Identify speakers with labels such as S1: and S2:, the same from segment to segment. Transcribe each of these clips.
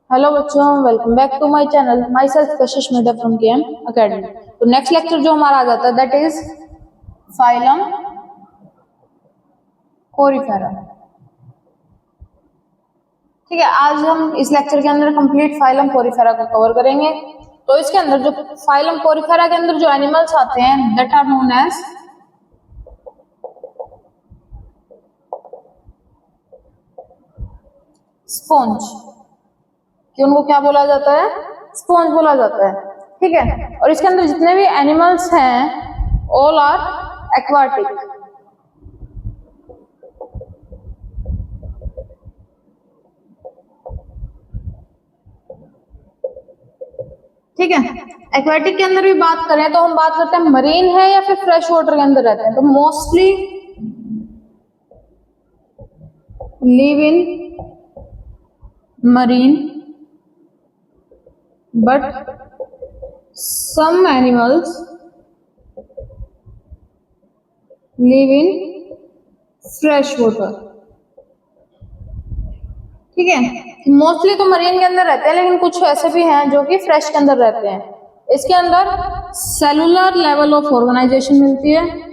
S1: Hello बच्चों, welcome back to my channel. Myself Kashish Meda from KM academy. तो next lecture जो हमारा आ जाता है दैट इज फाइलम कोरीफेरा। ठीक है, आज हम इस लेक्चर के अंदर कंप्लीट फाइलम कोरीफेरा को कवर करेंगे। तो इसके अंदर जो फाइलम कोरीफेरा के अंदर जो एनिमल्स आते हैं that are known as sponge. कि उनको क्या बोला जाता है? स्पॉन्ज बोला जाता है। ठीक है, और इसके अंदर जितने भी एनिमल्स हैं ऑल आर एक्वाटिक। ठीक है, एक्वेटिक के अंदर भी बात करें तो हम बात करते हैं मरीन है या फिर फ्रेश वाटर के अंदर रहते हैं। तो mostly live in marine but some animals live in fresh water। ठीक है, मोस्टली तो मरीन के अंदर रहते हैं, लेकिन कुछ ऐसे भी हैं जो कि फ्रेश के अंदर रहते हैं। इसके अंदर सेलुलर लेवल ऑफ ऑर्गेनाइजेशन मिलती है।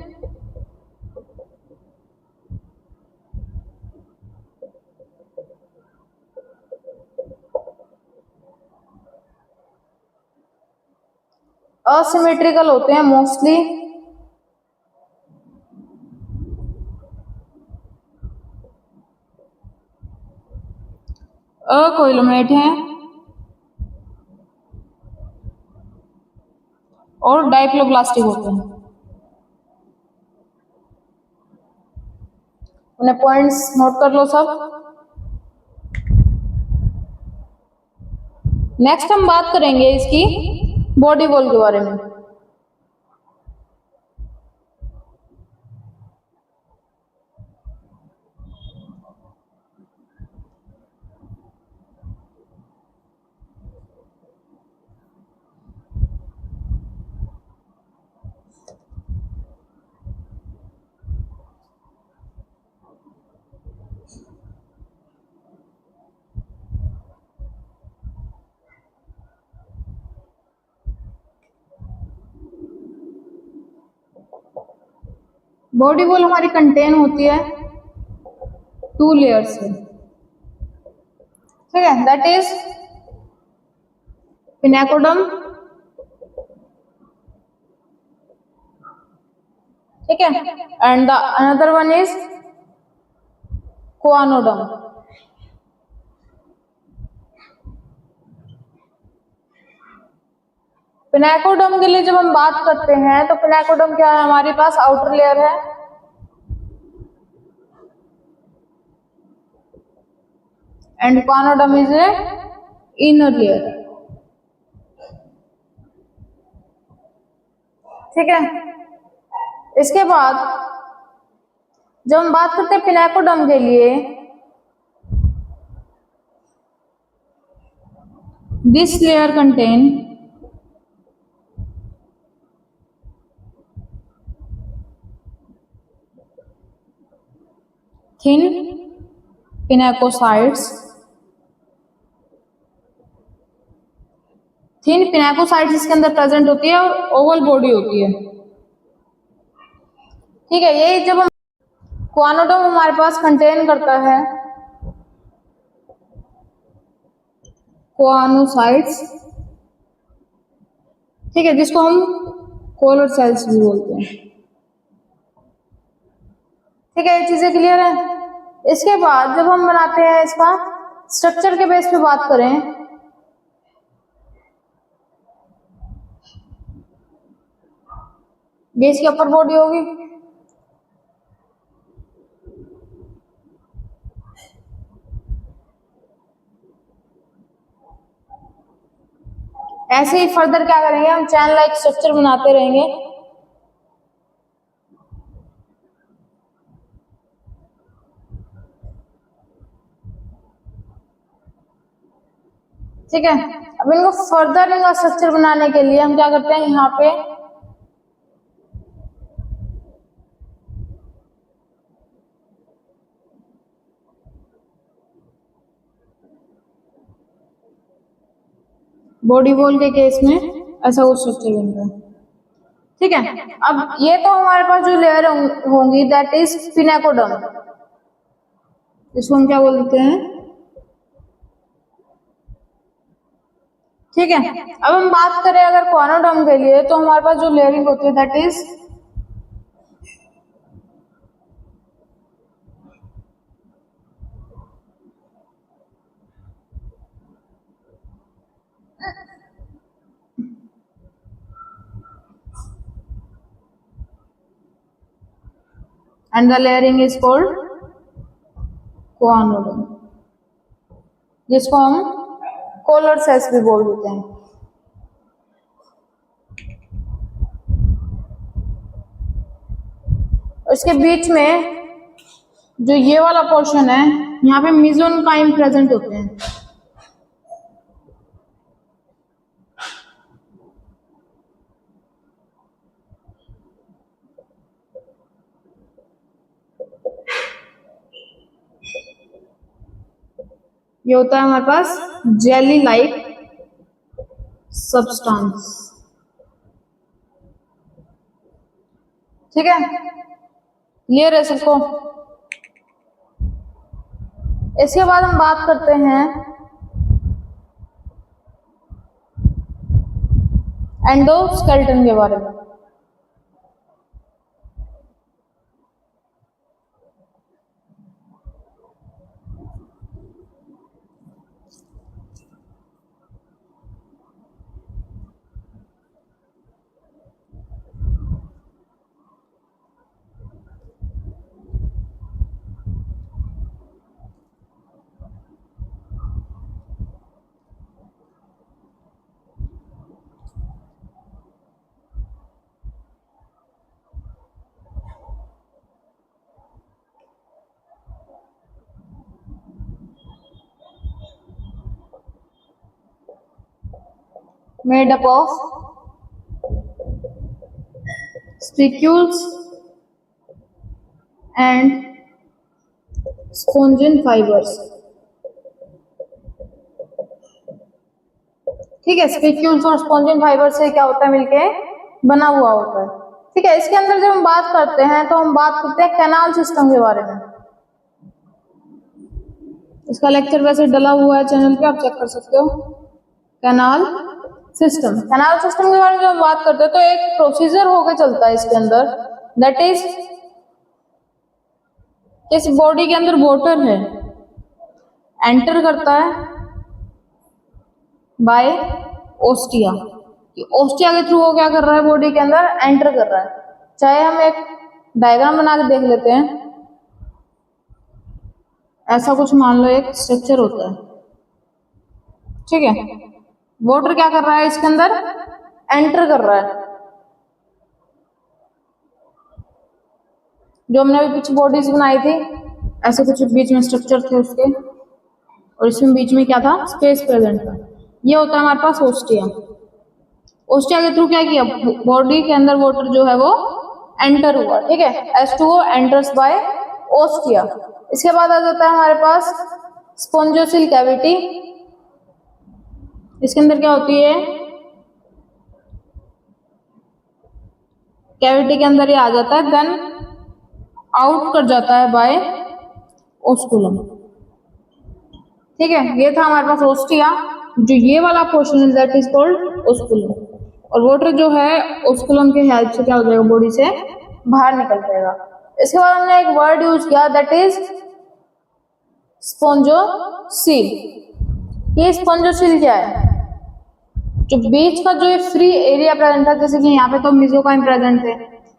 S1: असिमेट्रिकल होते हैं मोस्टली। अकोइलमेट हैं और डाइप्लोप्लास्टिक होते हैं। उन्हें पॉइंट्स नोट कर लो सब। नेक्स्ट हम बात करेंगे इसकी बॉडी वॉल के बारे में। बॉडी वॉल हमारी कंटेन होती है 2 लेयर्स से। ठीक है, दैट इज पिनेकोडम। ठीक है, and the another one is choanoderm. Pinacoderm के लिए जब हम बात करते हैं तो पिनेकोडम क्या है, हमारे पास आउटर लेयर है and choanoderm is a inner layer. ठीक है, इसके बाद जब हम बात करते हैं पिनेकोडम के लिए, this layer contain thin pinacocytes. Thin pinacocytes इसके अंदर प्रेजेंट होती है और ओवल बॉडी होती है। ठीक है, ये जब हम कोआनोडम हमारे पास कंटेन करता है कोआनोसाइट्स। ठीक है, जिसको हम कोलर सेल्स भी बोलते हैं। ठीक है, ये चीजें क्लियर है। इसके बाद जब हम बनाते हैं इसका स्ट्रक्चर के बेस पे बात करें, ये इसकी अपर बॉडी होगी। ऐसे ही फर्दर क्या करेंगे, हम चैन लाइक स्ट्रक्चर बनाते रहेंगे। ठीक है, अब इनको फर्दर इनका स्ट्रक्चर बनाने के लिए हम क्या करते हैं, यहाँ पे बॉडी वॉल के केस में ऐसा कुछ स्ट्रक्चर बनता है। ठीक है, अब ये तो हमारे पास जो लेयर होंगी दैट इज स्पिनेकोडर्म, इसको हम क्या बोलते हैं। ठीक है, अब हम बात करें अगर कॉनोडर्म के लिए, तो हमारे पास जो लेयरिंग होती है that is and the layering is called coanoderm, जिसको हम कॉलर सेल्स भी बोल देते हैं। इसके बीच में जो ये वाला पोर्शन है, यहाँ पे मेसोकाइम प्रेजेंट होते हैं। ये होता है हमारे पास जेली लाइक सब्सटेंस। ठीक है, क्लियर है सबको। इसके बाद हम बात करते हैं एंडोस्केलेटन के बारे में। Made up of spicules and spongin fibers। ठीक है, स्पिक्यूल्स और स्पॉन्जिन फाइबर से क्या होता है, मिलके बना हुआ होता है। ठीक है, इसके अंदर जब हम बात करते हैं तो हम बात करते हैं कैनाल सिस्टम के बारे में। इसका लेक्चर वैसे डला हुआ है चैनल पे, आप चेक कर सकते हो। कैनाल सिस्टम, कैनाल सिस्टम के बारे में जब हम बात करते हैं तो एक प्रोसीजर होकर चलता है इसके अंदर, दैट इज इस बॉडी के अंदर वाटर है, एंटर करता है बाय ओस्टिया। ओस्टिया के थ्रू वो क्या कर रहा है, बॉडी के अंदर एंटर कर रहा है। चाहे हम एक डायग्राम बना के देख लेते हैं, ऐसा कुछ मान लो एक स्ट्रक्चर होता है। ठीक है, वाटर क्या कर रहा है इसके अंदर, एंटर कर रहा है। जो हमने अभी पीछे बॉडीज बनाई थी, ऐसे कुछ बीच में स्ट्रक्चर थे उसके, और इसमें बीच में क्या था, स्पेस प्रेजेंट था। ये होता है हमारे पास ओस्टिया। ओस्टिया के थ्रू क्या किया, बॉडी के अंदर वाटर जो है वो एंटर हुआ। ठीक है, H2O एंटर्स बाय ओस्टिया। इसके बाद आ जाता है हमारे पास स्पोंजोसिल कैविटी। इसके अंदर क्या होती है, कैविटी के अंदर ये आ जाता है, देन आउट कर जाता है बाय ओस्कुलम। ठीक है, ये था हमारे पास ओस्टिया। जो ये वाला पोर्शन है दैट इज कॉल्ड ओस्कुलम, और वाटर जो है ओस्कुलम के हेल्प से क्या हो जाएगा, बॉडी से बाहर निकल जाएगा। इसके बाद हमने एक वर्ड यूज किया दैट इज स्पोंजोसील। ये स्पोंजोसील क्या है, जो बीच का जो फ्री एरिया प्रेजेंट था, जैसे कि यहाँ पे तो मेसोकाइम प्रेजेंट थे,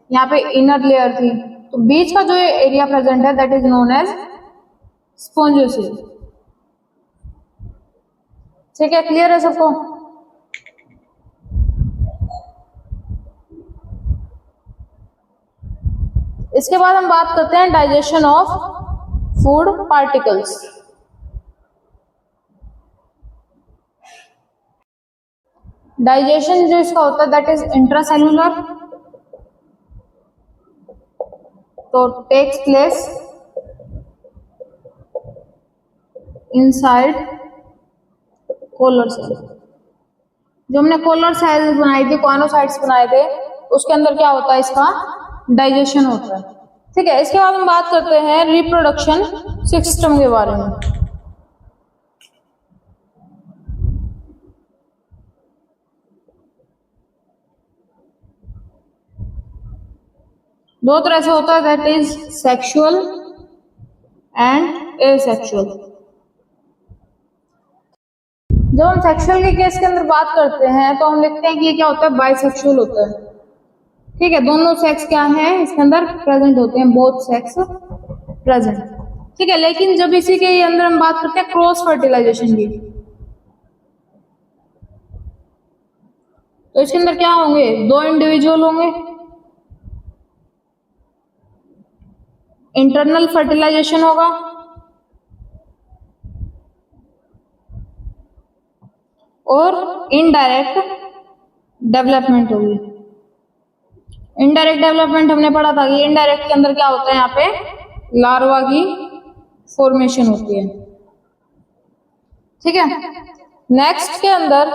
S1: यहाँ पे इनर लेयर थी, तो बीच का जो एरिया प्रेजेंट है that is known as spongocoel. ठीक है, क्लियर है सबको। इसके बाद हम बात करते हैं digestion of food particles. Digestion जो इसका होता है दैट इज इंट्रासेल्युलर, तो takes place inside collar cell. जो हमने कोलर सेल्स बनाई थी, कॉर्नोसाइट्स बनाए थे, उसके अंदर क्या होता है, इसका डाइजेशन होता है। ठीक है, इसके बाद हम बात करते हैं रिप्रोडक्शन सिस्टम के बारे में। दो तरह से होता है, that is sexual and asexual. जब हम सेक्सुअल के केस के अंदर बात करते हैं तो हम लिखते हैं कि ये क्या होता है, बाइसेक्सुअल होता है। ठीक है, दोनों सेक्स क्या है इसके अंदर प्रेजेंट होते हैं, बोथ सेक्स प्रेजेंट। ठीक है, लेकिन जब इसी के अंदर हम बात करते हैं क्रॉस फर्टिलाइजेशन की, तो इसके अंदर क्या होंगे, दो इंडिविजुअल होंगे, इंटरनल फर्टिलाइजेशन होगा और इनडायरेक्ट डेवलपमेंट होगी। इनडायरेक्ट डेवलपमेंट हमने पढ़ा था कि इनडायरेक्ट के अंदर क्या होता है, यहाँ पे लार्वा की फॉर्मेशन होती है। ठीक है, नेक्स्ट के अंदर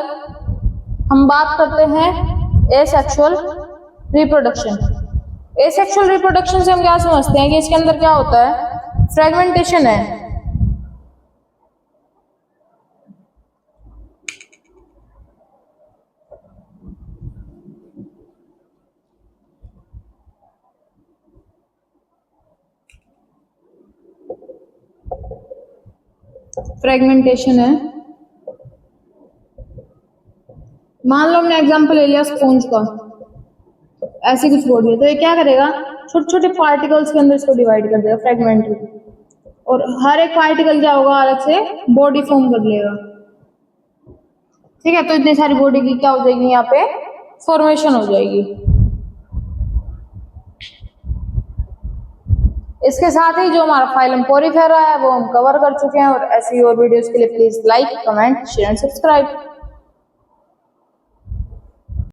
S1: हम बात करते हैं एसेक्सुअल रिप्रोडक्शन। एसेक्सुअल रिप्रोडक्शन से हम क्या समझते हैं कि इसके अंदर क्या होता है, फ्रेगमेंटेशन है। फ्रेगमेंटेशन है। मान लो हमने एग्जांपल ले लिया स्पॉन्ज का, ऐसी कुछ बॉडी है, तो ये क्या करेगा, छोटे छोटे पार्टिकल्स के अंदर इसको डिवाइड कर देगा, फ्रेगमेंट, और हर एक पार्टिकल क्या होगा, अलग से बॉडी फॉर्म कर लेगा। ठीक है, तो इतनी सारी बॉडी की क्या हो जाएगी, यहाँ पे फॉर्मेशन हो जाएगी। इसके साथ ही जो हमारा फाइलम पोरिफेरा है वो हम कवर कर चुके हैं, और ऐसी और वीडियोस के लिए please like, comment, share and subscribe.